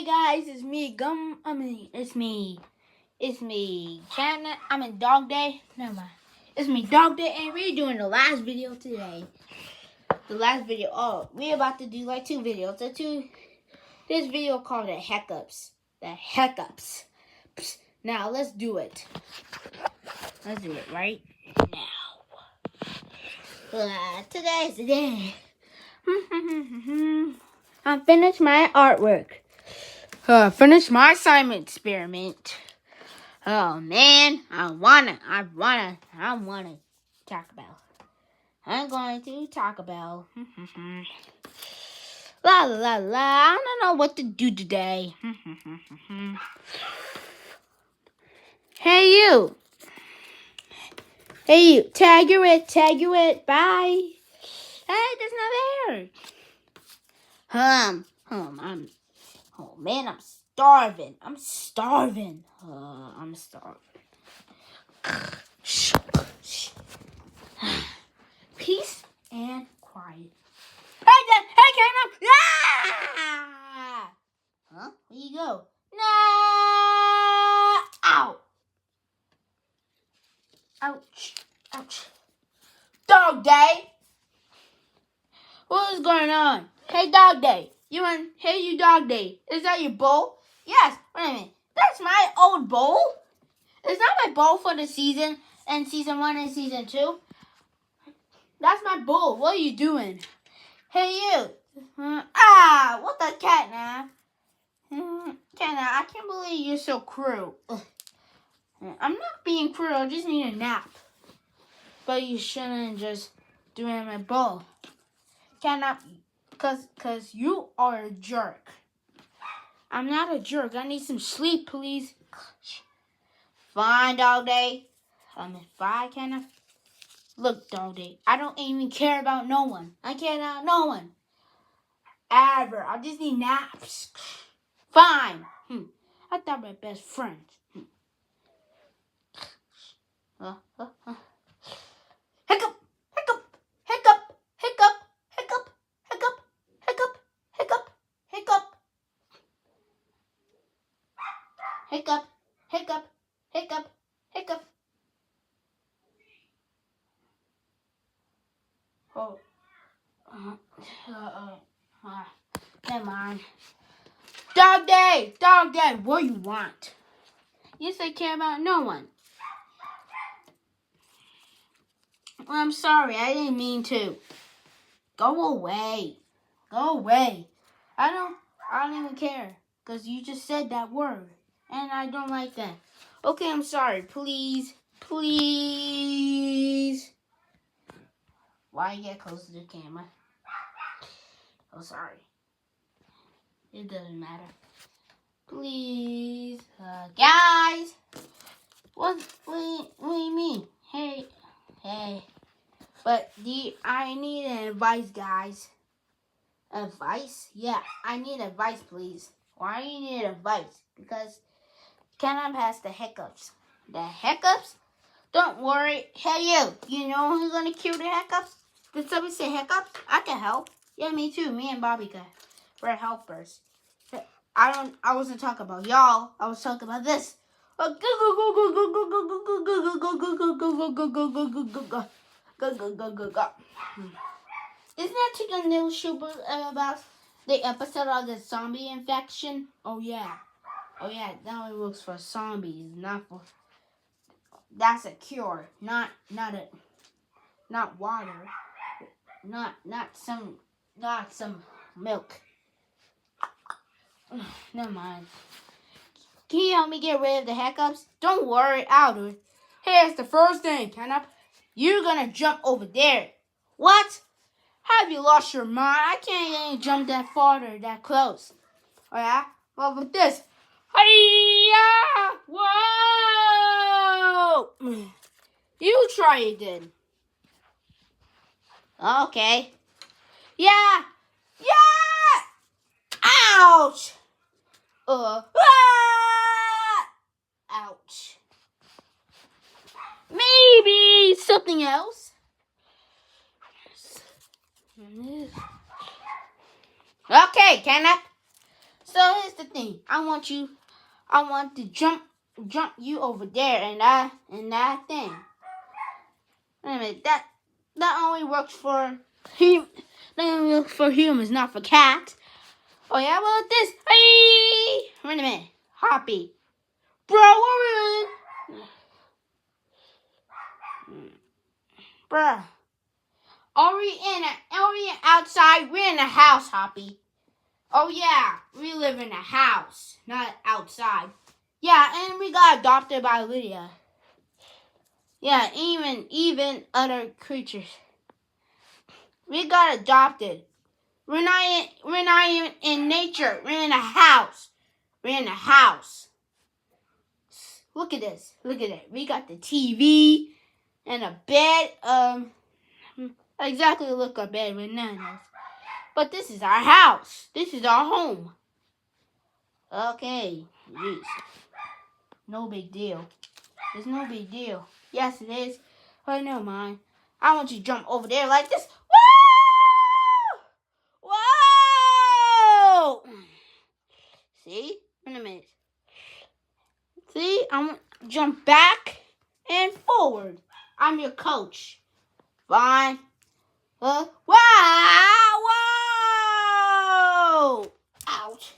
Hey guys, it's me, it's me, Catnip. I'm in Dog Day. Never mind. It's me, Dog Day, and we're doing the last video today. We're about to do like two videos. This video called the hiccups. Now let's do it. Let's do it right now. Today's the day. I finished my artwork. Finished my assignment experiment. Oh man, I wanna talk about. I'm going to talk about. La la la. I don't know what to do today. Hey you. Tag you it. Bye. Hey, there's not there. Oh man, I'm starving. I'm starving. Peace and quiet. Hey, Karen! Ah! Huh? Where you go? No! Ow! Ouch. Dog Day! What is going on? Hey, Dog Day. Hey, you Dog Day. Is that your bowl? Yes. Wait a minute. That's my old bowl. Is that my bowl for the season? And season 1 and season 2? That's my bowl. What are you doing? Hey, you. What the Catnip? Catnip, I can't believe you're so cruel. I'm not being cruel. I just need a nap. But you shouldn't just do it in my bowl. Catnip, cause you are a jerk. I'm not a jerk. I need some sleep, please. Fine, Dog Day. Fine, Catnip. Look, Dog Day, I don't even care about no one. I care about no one. Ever. I just need naps. Fine. I thought my best friends. Hiccup. Never mind. Dog Day, what do you want? You say care about no one. Well, I'm sorry, I didn't mean to. Go away. I don't even care, cause you just said that word, and I don't like that. Okay, I'm sorry. Please. Why you get close to the camera? Oh, sorry. It doesn't matter. Please, guys. What do you mean? Hey. But I need an advice, guys. Advice? Yeah, I need advice, please. Why do you need advice? Because Catnip has the hiccups. The hiccups? Don't worry. Hey, you. You know who's gonna cure the hiccups? Did somebody say hiccups? I can help. Yeah, me too. Me and Bobby can. We're helpers. I wasn't talking about y'all. I was talking about this. Isn't that Chicken Little Super about the episode of the zombie infection? Oh yeah, that one works for zombies, not for. That's a cure, not water, not some milk. Never mind. Can you help me get rid of the hiccups? Don't worry, I'll do it. Here's the first thing, Catnip. You're gonna jump over there. What? Have you lost your mind? I can't even jump that far or that close. Oh yeah? Well, with this. Hi-ya! Whoa! You try it then. Okay. Yeah! Ouch! Ouch. Maybe something else. Okay, Catnip. So here's the thing. I want to jump you over there and that thing. Wait a minute, that only works for humans, not for cats. Oh yeah, well this. Hey! Wait a minute, Hoppy. Bro, we're in. Bruh. Are we outside? We're in a house, Hoppy. Oh yeah, we live in a house, not outside. Yeah, and we got adopted by Lydia. Yeah, even other creatures. We got adopted. We're not even in nature. We're in a house. We're in a house. Look at this. Look at it. We got the TV and a bed. Exactly look a bed with none of. But this is our house. This is our home. Okay. Jeez. No big deal. It's no big deal. Yes, it is. Oh, never mind. I want you to jump over there like this. Whoa! Whoa! See? Wait a minute. See? I'm going to jump back and forward. I'm your coach. Fine. Wow! Whoa! Ouch.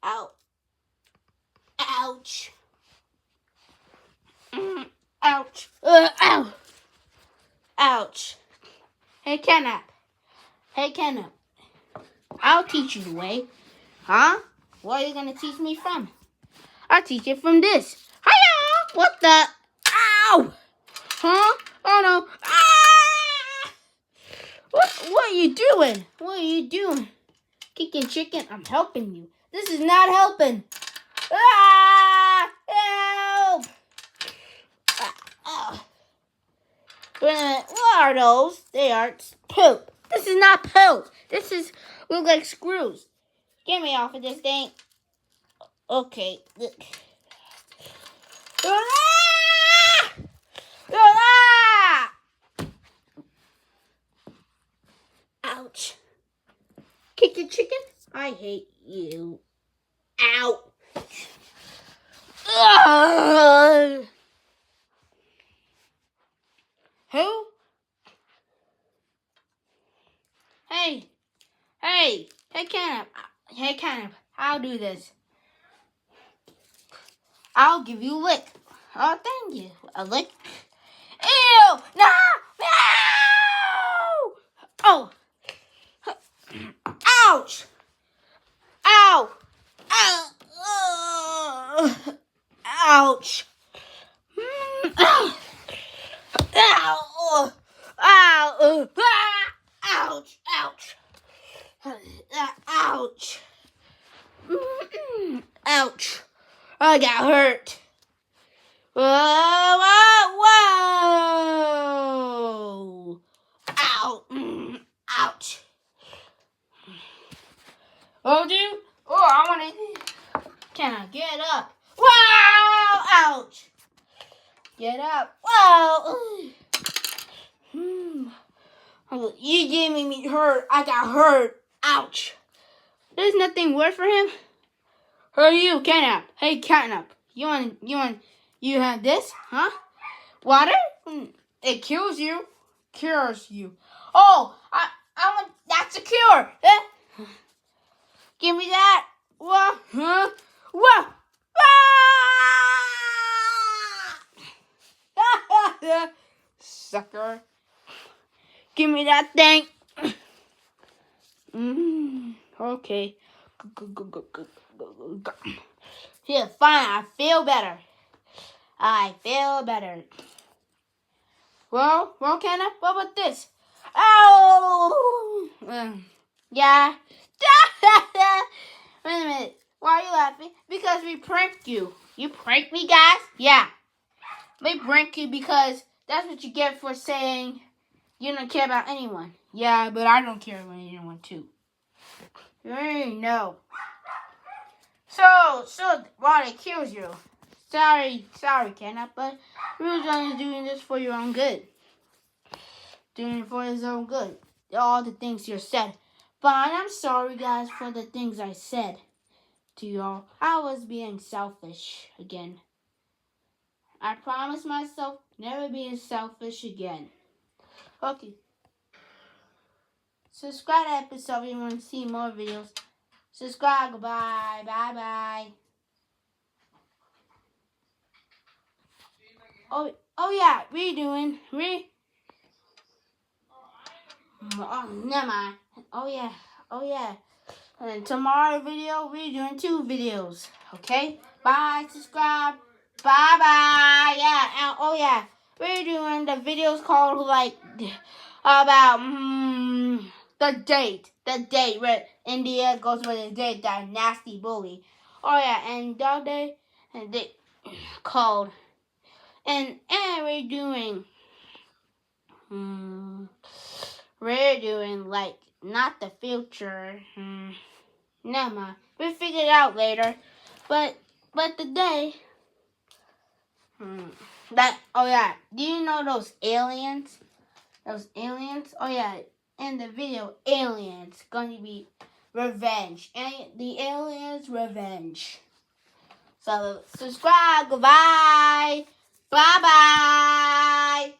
Ow. Ouch. Ouch. Ow. Ouch. Hey, Kenneth. I'll teach you the way. Huh? Where are you going to teach me from? I'll teach you from this. Hiya! What the? Ow! Huh? Oh, no. Ah! What are you doing? What are you doing? Kicking chicken? I'm helping you. This is not helping. Ah! Help! Wait a minute. What are those? They are poop. This is not poop. This is look like screws. Get me off of this thing. Okay. Ouch. Kick the chicken? I hate you. Ow. Who? Hey, Kenneth, I'll do this. I'll give you a lick. Oh, thank you. A lick? Ew! No! Oh! Ouch! Ow! Ow! Ouch! Ow! Ow! Ouch! Ouch! Ouch! Ouch! I got hurt. Whoa! Ow! Ouch! Oh, dude! Oh, I want to. Can I get up? Wow! Ouch! Get up! Wow! You gave me hurt. I got hurt. Ouch! There's nothing worse for him. Who are you, Catnap? Hey, Catnap. You have this, huh? Water? It kills you. Cures you. Oh, I want. That's a cure. Give me that. Whoa, huh? Whoa. Ah! Sucker. Give me that thing. Okay. Yeah, fine. I feel better. Well, Kenneth, what about this? Ow! Yeah. Wait a minute. Why are you laughing? Because we pranked you. You pranked me, guys? Yeah. We pranked you because that's what you get for saying you don't care about anyone. Yeah, but I don't care about anyone, too. You already know. So, water kills you. Sorry, Kenneth, but we were only doing this for your own good. Doing it for his own good. All the things you said. Fine, I'm sorry, guys, for the things I said to y'all. I was being selfish again. I promised myself never being selfish again. Okay. Subscribe to the episode if you want to see more videos. Subscribe. Goodbye. Bye-bye. Oh yeah, redoing. Oh, never mind. Oh yeah. And tomorrow video, we're doing 2 videos. Okay? Bye, subscribe. Bye. Yeah, and oh yeah. We're doing the videos called like about the date. The date where India goes with the date, that nasty bully. Oh yeah, and dog day and they called and we're doing like not the future. Never mind. We'll figure it out later. But today, oh yeah, do you know those aliens? Those aliens? Oh yeah, in the video, aliens gonna be revenge. And the aliens revenge. So subscribe. Goodbye. Bye bye.